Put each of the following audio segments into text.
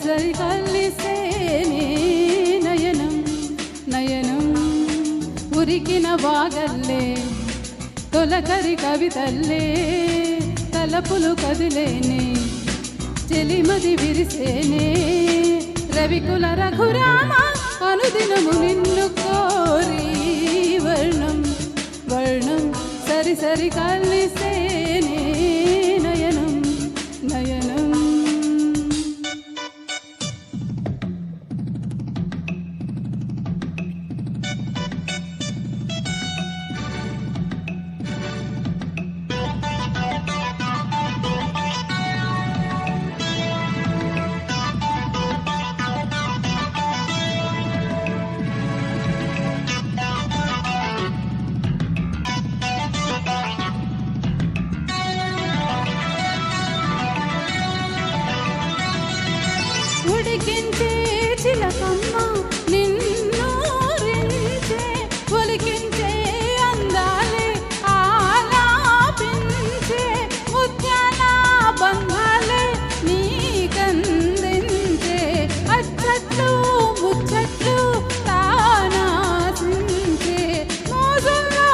సరి కలిసేనే నయనం నయనం ఉరికిన వాగల్లే తొలకరి కవితల్లే తలపులు కదిలేనే చెలిమది విరిసేనే రవికుల రఘురామ అనుదినము నిన్ను కోరి వర్ణం వర్ణం సరి సరి కలిసేనే నయనం నయనం ఉడికించే చిలకమ్మ నిన్నూరించే ఒలికించే అందాలే ఆలాపించే ముత్యాల బంధాలే నీకందించే అచ్చట్లు ముచ్చట్లు తానాసించే మోజుల్లోన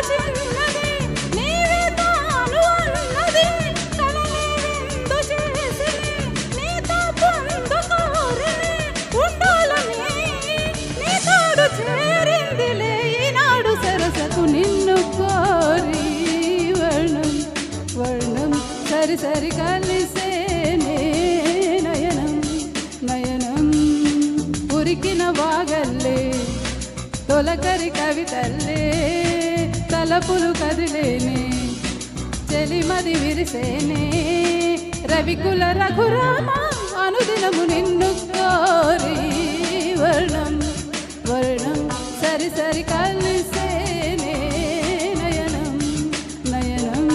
చిన్నది నీవే తాను అన్నది తనని విందు చేసి నీతో పొందుకోరని ఉండాలని నీ తోడు చేరిందిలే ఈనాడు సరసకు నిన్ను కోరి వర్ణం వర్ణం సరి సరి కలిసేనే నయనం నయనం ఉరికిన వాగల్లే తొలకరి కవితల్లే తలపులు కదిలేనే చెలిమది విరిసేనే రవికుల రఘురామ అనుదినము నిన్ను కోరి వర్ణం వర్ణం సరి సరి కలిసేనే నయనం నయనం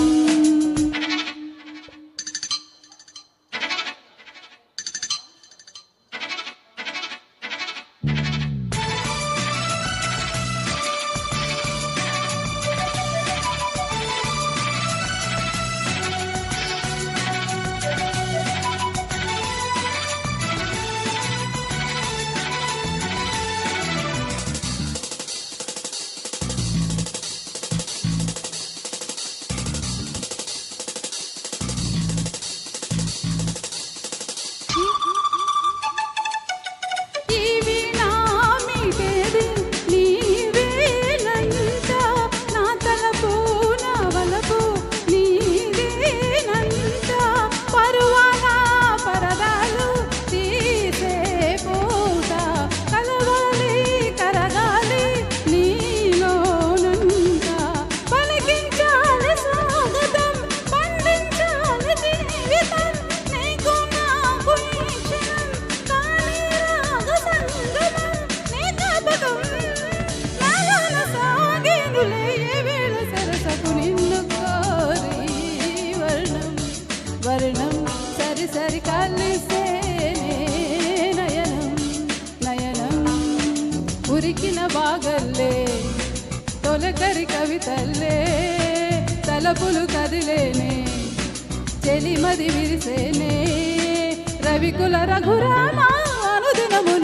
వర్ణం సరి సరి కలిసేనే నయనం నయనం ఉరికిన వాగల్లే తొలకరి కవితల్లే తలపులు కదిలేనే చెలిమది విరిసేనే రవికుల రఘురామ అనుదినము